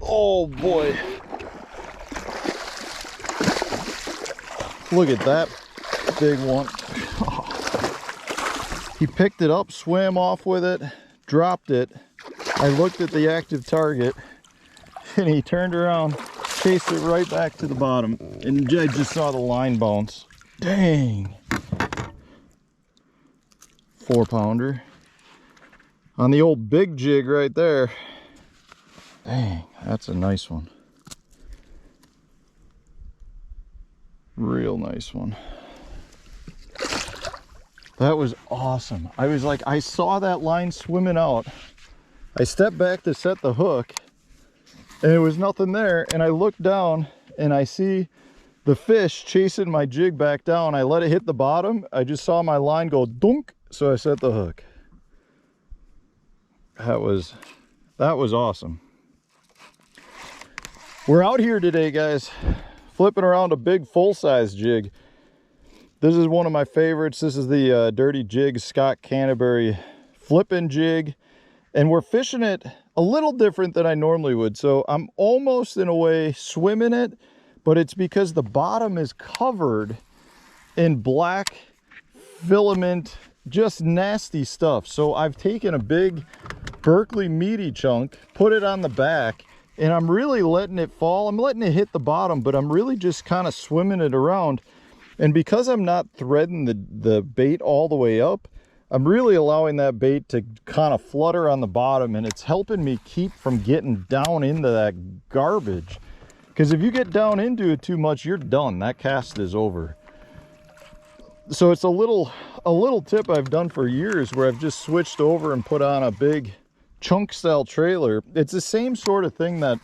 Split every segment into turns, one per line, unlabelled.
Oh boy. Look at that big one. He picked it up, swam off with it, dropped it. I looked at the active target and he turned around, chased it right back to the bottom, and I just saw the line bounce. Dang. 4-pounder on the old big jig right there. Dang, that's a nice one. Real nice one. That was awesome. I was like, I saw that line swimming out. I stepped back to set the hook and there was nothing there. And I looked down and I see the fish chasing my jig back down. I let it hit the bottom. I just saw my line go dunk. So I set the hook. That was awesome. We're out here today, guys, flipping around a big full-size jig. This is one of my favorites. This is the Dirty Jig Scott Canterbury flipping jig, and we're fishing it a little different than I normally would. So I'm almost in a way swimming it, but it's because the bottom is covered in black filament, just nasty stuff. So I've taken a big Berkeley meaty chunk, put it on the back, and I'm really letting it fall. I'm letting it hit the bottom, but I'm really just kind of swimming it around. And because I'm not threading the bait all the way up, I'm really allowing that bait to kind of flutter on the bottom, and it's helping me keep from getting down into that garbage. Because if you get down into it too much, you're done. That cast is over. So it's a little tip I've done for years where I've just switched over and put on a big chunk style trailer. It's the same sort of thing that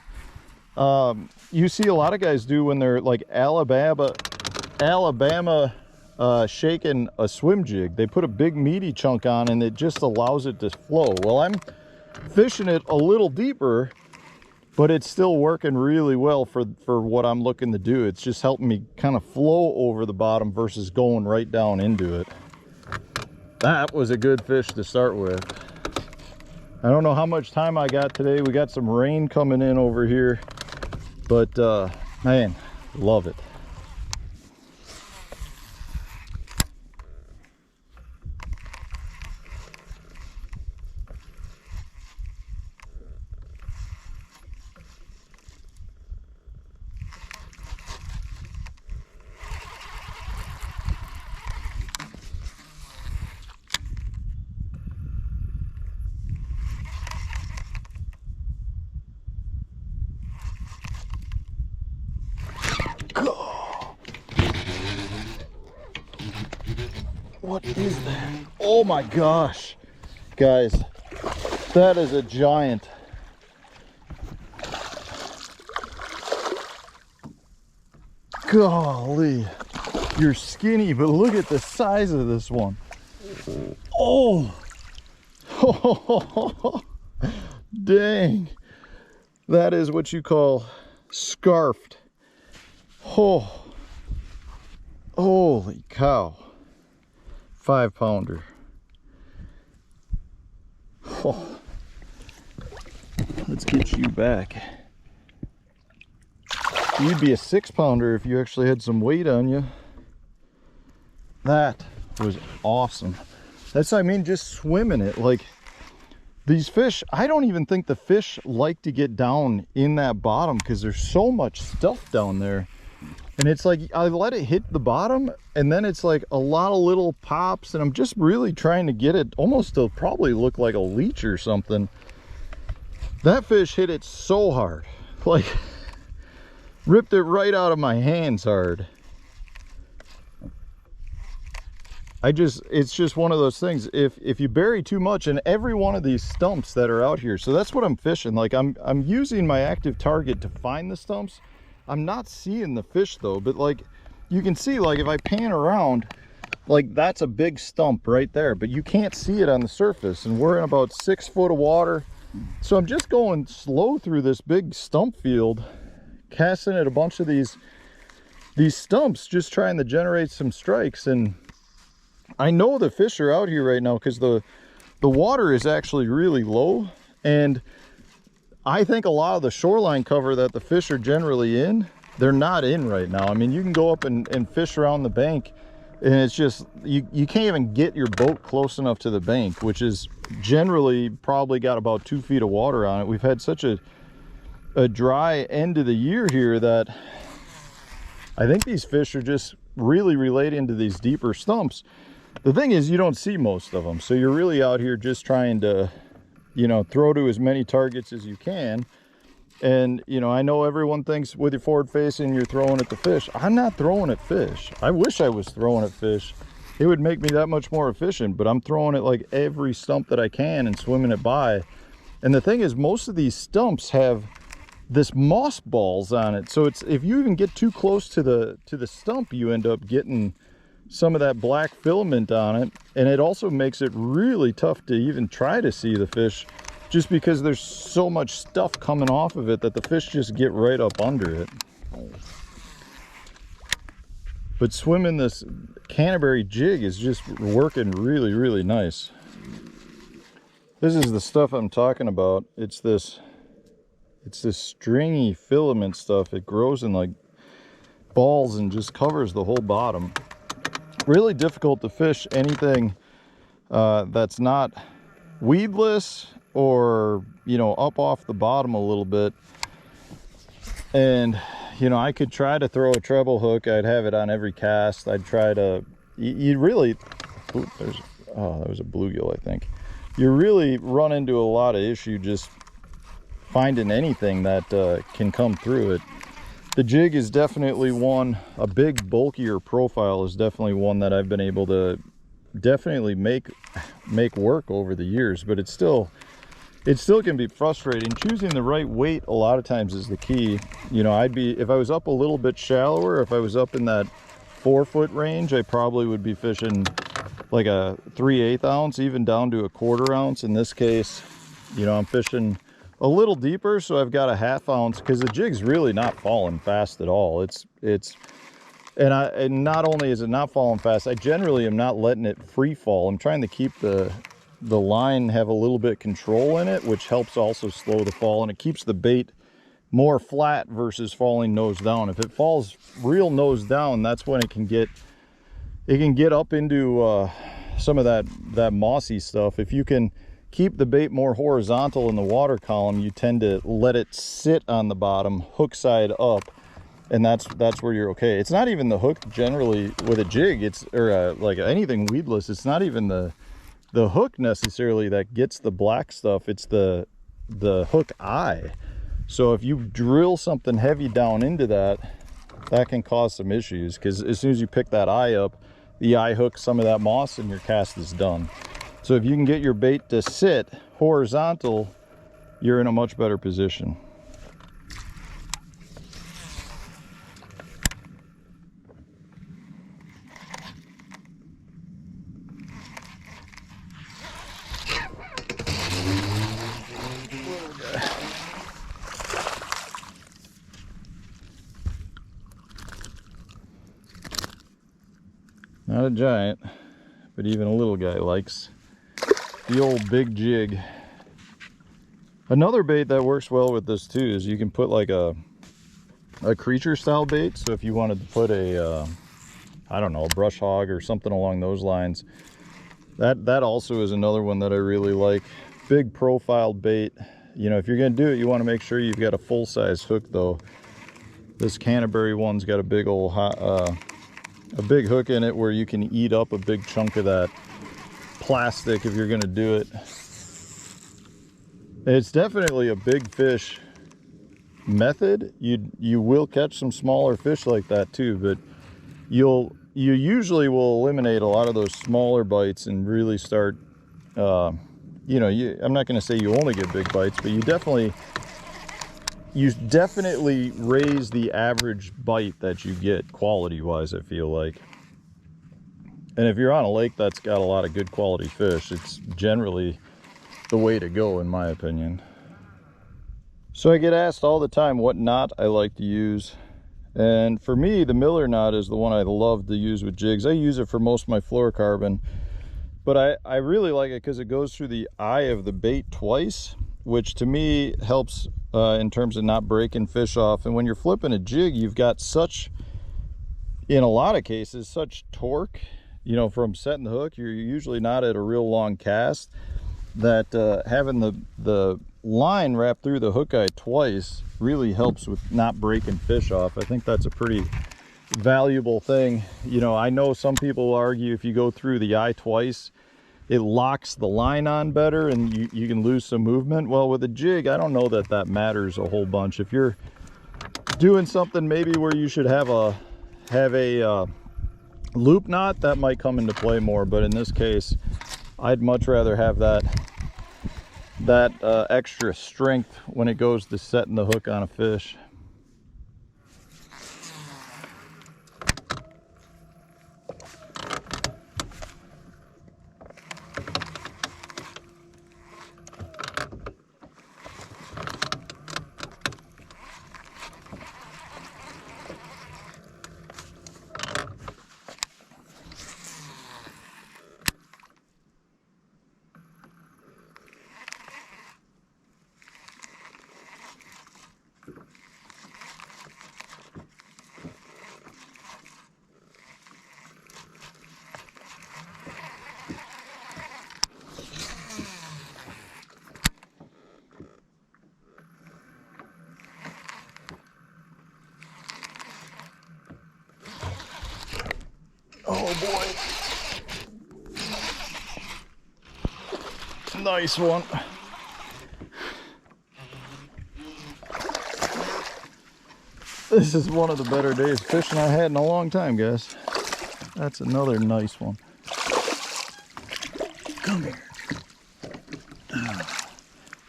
you see a lot of guys do when they're like Alabama shaking a swim jig. They put a big meaty chunk on and it just allows it to flow. Well, I'm fishing it a little deeper, but it's still working really well for what I'm looking to do. It's just helping me kind of flow over the bottom versus going right down into it. That was a good fish to start with. I don't know how much time I got today. We got some rain coming in over here, but man, love it. What is that? Oh my gosh, guys, that is a giant. Golly, you're skinny, but look at the size of this one. Oh, dang, that is what you call scarfed. Oh, holy cow. 5-pounder. Oh, let's get you back. You'd be a 6-pounder if you actually had some weight on you. That was awesome. That's, I mean, just swimming it. Like, these fish, I don't even think the fish like to get down in that bottom because there's so much stuff down there. And it's like, I let it hit the bottom and then it's like a lot of little pops, and I'm just really trying to get it almost to probably look like a leech or something. That fish hit it so hard, like ripped it right out of my hands hard. It's just one of those things. If you bury too much in every one of these stumps that are out here, so that's what I'm fishing. Like I'm using my active target to find the stumps. I'm not seeing the fish though, but like you can see, like if I pan around, like that's a big stump right there, but you can't see it on the surface, and we're in about 6 foot of water. So I'm just going slow through this big stump field, casting at a bunch of these stumps, just trying to generate some strikes. And I know the fish are out here right now because the water is actually really low, and I think a lot of the shoreline cover that the fish are generally in, they're not in right now. I mean, you can go up and fish around the bank, and it's just, you can't even get your boat close enough to the bank, which is generally probably got about 2 feet of water on it. We've had such a dry end of the year here that I think these fish are just really relating to these deeper stumps. The thing is, you don't see most of them, so you're really out here just trying to, you know, throw to as many targets as you can. And, you know, I know everyone thinks with your forward facing you're throwing at the fish. I'm not throwing at fish. I wish I was throwing at fish. It would make me that much more efficient, but I'm throwing it like every stump that I can and swimming it by. And the thing is, most of these stumps have this moss balls on it, so it's, if you even get too close to the stump, you end up getting some of that black filament on it, and it also makes it really tough to even try to see the fish, just because there's so much stuff coming off of it that the fish just get right up under it. But swimming this Canterbury jig is just working really, really nice. This is the stuff I'm talking about. It's this stringy filament stuff. It grows in like balls and just covers the whole bottom. Really difficult to fish anything that's not weedless or, you know, up off the bottom a little bit. And, you know, I could try to throw a treble hook. I'd have it on every cast. I'd try to, you really, ooh, that was a bluegill, I think. You really run into a lot of issue just finding anything that can come through it. The jig is definitely one, a big bulkier profile is definitely one that I've been able to definitely make work over the years, but it still can be frustrating. Choosing the right weight a lot of times is the key. You know, if I was up a little bit shallower, if I was up in that 4 foot range, I probably would be fishing like a 3/8 ounce, even down to a 1/4 ounce. In this case, you know, I'm fishing a little deeper, so I've got a 1/2 ounce, because the jig's really not falling fast at all. And not only is it not falling fast, I generally am not letting it free fall. I'm trying to keep the line have a little bit control in it, which helps also slow the fall, and it keeps the bait more flat versus falling nose down. If it falls real nose down, that's when it can get up into some of that mossy stuff. If you can keep the bait more horizontal in the water column, you tend to let it sit on the bottom, hook side up, and that's where you're okay. It's not even the hook generally with a jig, or like anything weedless, it's not even the hook necessarily that gets the black stuff, it's the hook eye. So if you drill something heavy down into that can cause some issues, because as soon as you pick that eye up, the eye hooks some of that moss and your cast is done. So if you can get your bait to sit horizontal, you're in a much better position. Not a giant, but even a little guy likes the old big jig. Another bait that works well with this too is you can put like a creature style bait. So if you wanted to put a I don't know, a brush hog or something along those lines, that also is another one that I really like. Big profile bait. You know, if you're gonna do it, you want to make sure you've got a full-size hook though. This Canterbury one's got a big old a big hook in it where you can eat up a big chunk of that plastic if you're going to do it. It's definitely a big fish method. You will catch some smaller fish like that too, but you usually will eliminate a lot of those smaller bites and really start you know, I'm not going to say you only get big bites, but you definitely raise the average bite that you get quality wise, I feel like. And if you're on a lake that's got a lot of good quality fish, it's generally the way to go, in my opinion. So I get asked all the time what knot I like to use, and for me the Miller knot is the one I love to use with jigs. I use it for most of my fluorocarbon, but I really like it because it goes through the eye of the bait twice, which to me helps in terms of not breaking fish off. And when you're flipping a jig, you've got such, in a lot of cases, such torque, you know, from setting the hook. You're usually not at a real long cast, that having the line wrapped through the hook eye twice really helps with not breaking fish off. I think that's a pretty valuable thing. You know, I know some people argue if you go through the eye twice, it locks the line on better and you can lose some movement. Well, with a jig, I don't know that that matters a whole bunch. If you're doing something maybe where you should have a loop knot, that might come into play more. But in this case, I'd much rather have that extra strength when it goes to setting the hook on a fish. Oh boy. Nice one. This is one of the better days fishing I had in a long time, guys. That's another nice one. Come here.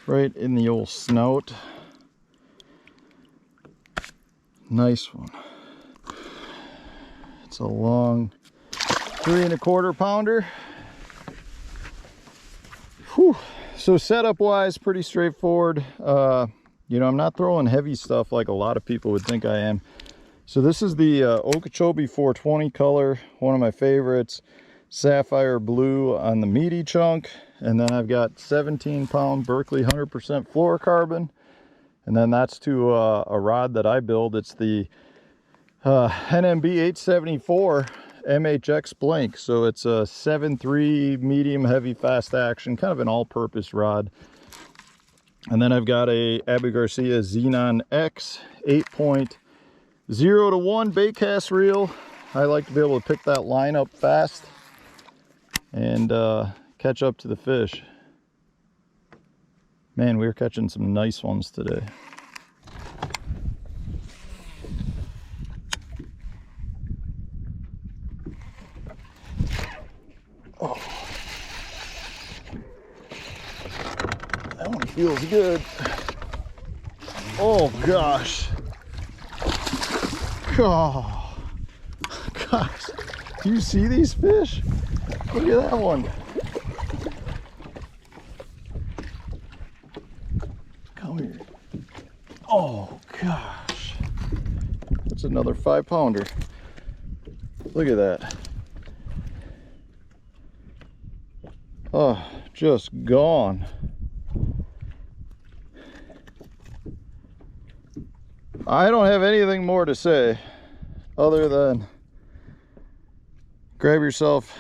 Right in the old snout. Nice one. It's a long 3 1/4 pounder. Whew. So setup wise, pretty straightforward. You know, I'm not throwing heavy stuff like a lot of people would think I am. So this is the Okeechobee 420 color, one of my favorites. Sapphire blue on the meaty chunk. And then I've got 17-pound Berkeley 100% fluorocarbon. And then that's to a rod that I build. It's the NMB 874 MHX blank. So it's a 7.3 medium heavy fast action, kind of an all-purpose rod. And then I've got a Abu Garcia Xenon X 8.0 to 1 bait cast reel. I like to be able to pick that line up fast and catch up to the fish. Man, we're catching some nice ones today. Oh, that one feels good. Oh gosh. Oh gosh. Do you see these fish? Look at that one. Come here. Oh gosh. That's another 5-pounder. Look at that. Oh, just gone. I don't have anything more to say other than grab yourself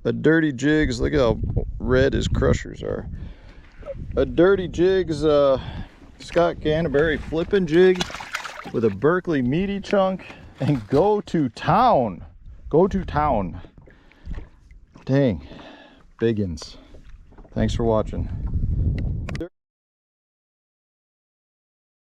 a Dirty Jigs. Look how red his crushers are. A Dirty Jigs Scott Canterbury flipping jig with a Berkeley meaty chunk and go to town. Go to town. Dang. Biggins. Thanks for watching.